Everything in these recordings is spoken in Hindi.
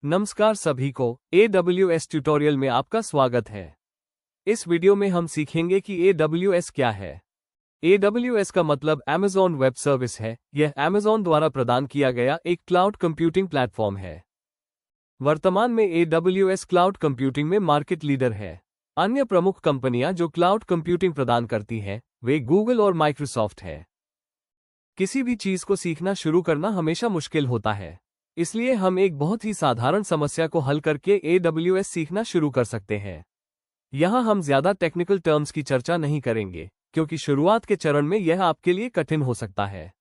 नमस्कार सभी को AWS ट्यूटोरियल में आपका स्वागत है। इस वीडियो में हम सीखेंगे कि AWS क्या है। AWS का मतलब Amazon वेब सर्विस है। यह Amazon द्वारा प्रदान किया गया एक क्लाउड कंप्यूटिंग प्लेटफॉर्म है। वर्तमान में AWS क्लाउड कंप्यूटिंग में मार्केट लीडर है। अन्य प्रमुख कंपनियां जो क्लाउड कंप्यूटिंग प्रदान करती हैं, वे गूगल और माइक्रोसॉफ्ट है। किसी भी चीज को सीखना शुरू करना हमेशा मुश्किल होता है, इसलिए हम एक बहुत ही साधारण समस्या को हल करके AWS सीखना शुरू कर सकते हैं। यहाँ हम ज्यादा टेक्निकल टर्म्स की चर्चा नहीं करेंगे, क्योंकि शुरुआत के चरण में यह आपके लिए कठिन हो सकता है।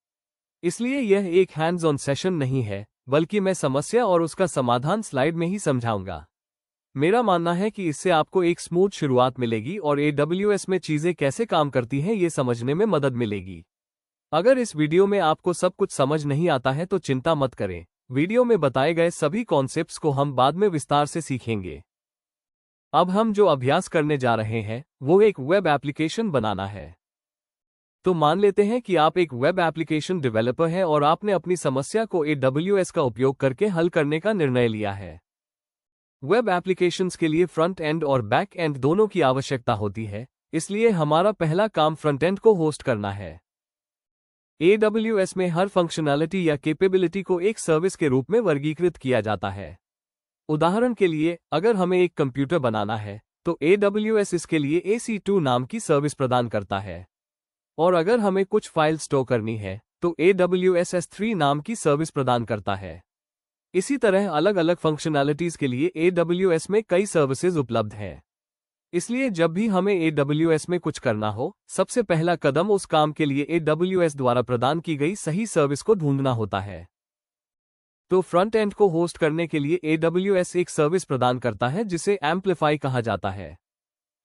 इसलिए यह एक हैंड्स ऑन सेशन नहीं है, बल्कि मैं समस्या और उसका समाधान स्लाइड में ही समझाऊंगा। मेरा मानना है कि इससे आपको एक स्मूथ शुरुआत मिलेगी और AWS में चीजें कैसे काम करती हैं ये समझने में मदद मिलेगी। अगर इस वीडियो में आपको सब कुछ समझ नहीं आता है तो चिंता मत करें। वीडियो में बताए गए सभी कॉन्सेप्ट्स को हम बाद में विस्तार से सीखेंगे। अब हम जो अभ्यास करने जा रहे हैं वो एक वेब एप्लीकेशन बनाना है। तो मान लेते हैं कि आप एक वेब एप्लीकेशन डेवलपर हैं और आपने अपनी समस्या को AWS का उपयोग करके हल करने का निर्णय लिया है। वेब एप्लीकेशंस के लिए फ्रंट एंड और बैक एंड दोनों की आवश्यकता होती है, इसलिए हमारा पहला काम फ्रंट एंड को होस्ट करना है। AWS में हर फंक्शनैलिटी या कैपेबिलिटी को एक सर्विस के रूप में वर्गीकृत किया जाता है। उदाहरण के लिए, अगर हमें एक कंप्यूटर बनाना है, तो AWS इसके लिए EC2 नाम की सर्विस प्रदान करता है। और अगर हमें कुछ फाइल स्टोर करनी है, तो AWS S3 नाम की सर्विस प्रदान करता है। इसी तरह अलग अलग फंक्शनैलिटीज के लिए AWS में कई सर्विसेज उपलब्ध हैं। इसलिए जब भी हमें AWS में कुछ करना हो, सबसे पहला कदम उस काम के लिए AWS द्वारा प्रदान की गई सही सर्विस को ढूंढना होता है। तो फ्रंट एंड को होस्ट करने के लिए AWS एक सर्विस प्रदान करता है जिसे एम्पलीफाई कहा जाता है।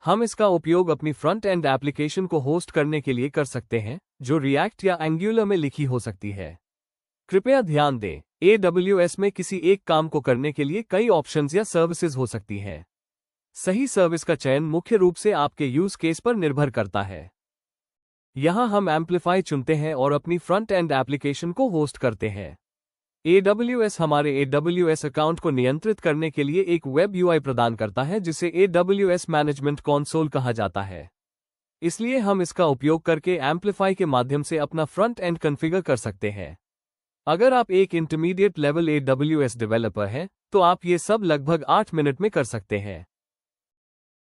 हम इसका उपयोग अपनी फ्रंट एंड एप्लीकेशन को होस्ट करने के लिए कर सकते हैं, जो रिएक्ट या एंगुलर में लिखी हो सकती है। कृपया ध्यान दें, AWS में किसी एक काम को करने के लिए कई ऑप्शंस या सर्विसेज हो सकती हैं। सही सर्विस का चयन मुख्य रूप से आपके यूज केस पर निर्भर करता है। यहां हम एम्पलीफाई चुनते हैं और अपनी फ्रंट एंड एप्लीकेशन को होस्ट करते हैं। AWS हमारे AWS अकाउंट को नियंत्रित करने के लिए एक वेब UI प्रदान करता है जिसे AWS मैनेजमेंट कंसोल कहा जाता है। इसलिए हम इसका उपयोग करके एम्पलीफाई के माध्यम से अपना फ्रंट एंड कॉन्फ़िगर कर सकते हैं। अगर आप एक इंटरमीडिएट लेवल AWS डेवलपर हैं, तो आप ये सब लगभग 8 मिनट में कर सकते हैं।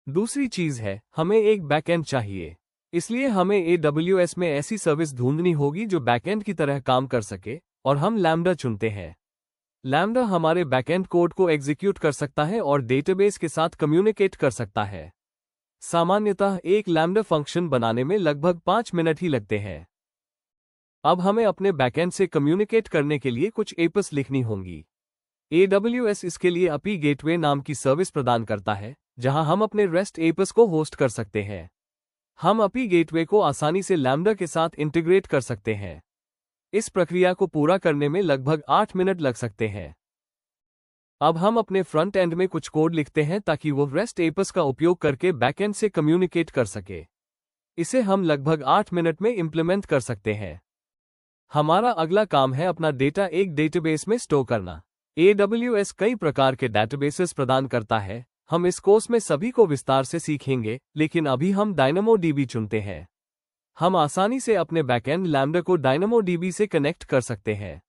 दूसरी चीज है, हमें एक बैकएंड चाहिए। इसलिए हमें AWS में ऐसी सर्विस ढूंढनी होगी जो बैकएंड की तरह काम कर सके, और हम लैम्बडा चुनते हैं। लैम्बडा हमारे बैकएंड कोड को एग्जीक्यूट कर सकता है और डेटाबेस के साथ कम्युनिकेट कर सकता है। सामान्यतः एक लैम्बडा फंक्शन बनाने में लगभग 5 मिनट ही लगते हैं। अब हमें अपने बैकएंड से कम्युनिकेट करने के लिए कुछ एपीआईएस लिखनी होंगी। AWS इसके लिए API गेटवे नाम की सर्विस प्रदान करता है, जहां हम अपने REST एपीआईएस को होस्ट कर सकते हैं। हम API गेटवे को आसानी से लैम्बडा के साथ इंटीग्रेट कर सकते हैं। इस प्रक्रिया को पूरा करने में लगभग 8 मिनट लग सकते हैं। अब हम अपने फ्रंट एंड में कुछ कोड लिखते हैं ताकि वो REST एपीआईएस का उपयोग करके बैकएंड से कम्युनिकेट कर सके। इसे हम लगभग 8 मिनट में इंप्लीमेंट कर सकते हैं। हमारा अगला काम है अपना डेटा एक डेटाबेस में स्टोर करना। AWS कई प्रकार के डेटाबेसेस प्रदान करता है। हम इस कोर्स में सभी को विस्तार से सीखेंगे, लेकिन अभी हम DynamoDB चुनते हैं। हम आसानी से अपने बैकएंड लैम्बडा को DynamoDB से कनेक्ट कर सकते हैं।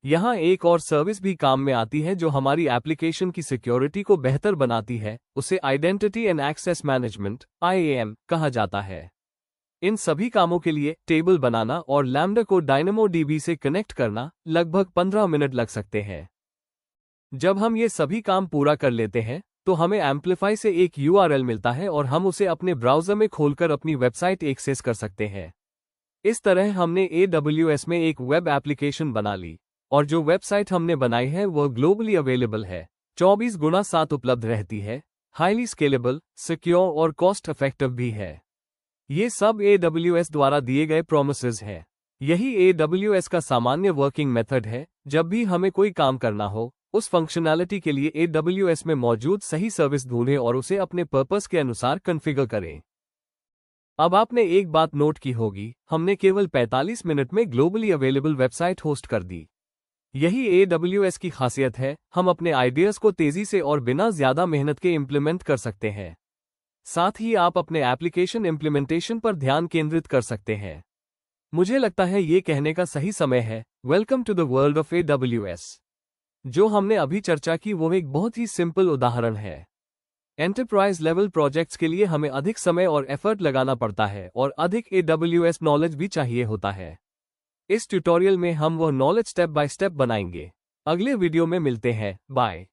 यहाँ एक और सर्विस भी काम में आती है जो हमारी एप्लीकेशन की सिक्योरिटी को बेहतर बनाती है। उसे identity and access management IAM कहा जाता है। इन सभी कामों के लिए टेबल बनाना और लैम्बडा को DynamoDB से कनेक्ट करना लगभग 15 मिनट लग सकते हैं। जब हम ये सभी काम पूरा कर लेते हैं, तो हमें एम्पलीफाई से एक URL मिलता है और हम उसे अपने ब्राउज़र में खोलकर अपनी वेबसाइट एक्सेस कर सकते हैं। इस तरह हमने AWS में एक वेब एप्लीकेशन बना ली, और जो वेबसाइट हमने बनाई है वह ग्लोबली अवेलेबल है, 24x7 उपलब्ध रहती है, हाईली स्केलेबल, सिक्योर और कॉस्ट इफेक्टिव भी है। ये सब AWS द्वारा दिए गए प्रोमिसेस हैं। यही AWS का सामान्य वर्किंग मेथड है। जब भी हमें कोई काम करना हो, उस फंक्शनैलिटी के लिए AWS में मौजूद सही सर्विस ढूंढें और उसे अपने पर्पस के अनुसार कॉन्फ़िगर करें। अब आपने एक बात नोट की होगी, हमने केवल 45 मिनट में ग्लोबली अवेलेबल वेबसाइट होस्ट कर दी। यही AWS की खासियत है, हम अपने आइडियाज को तेजी से और बिना ज्यादा मेहनत के इम्प्लीमेंट कर सकते हैं। साथ ही आप अपने एप्लीकेशन इम्प्लीमेंटेशन पर ध्यान केंद्रित कर सकते हैं। मुझे लगता है ये कहने का सही समय है, welcome to the world of AWS। जो हमने अभी चर्चा की वो एक बहुत ही सिंपल उदाहरण है। एंटरप्राइज लेवल प्रोजेक्ट्स के लिए हमें अधिक समय और एफर्ट लगाना पड़ता है और अधिक AWS नॉलेज भी चाहिए होता है। इस ट्यूटोरियल में हम वह नॉलेज स्टेप बाय स्टेप बनाएंगे। अगले वीडियो में मिलते हैं, बाय।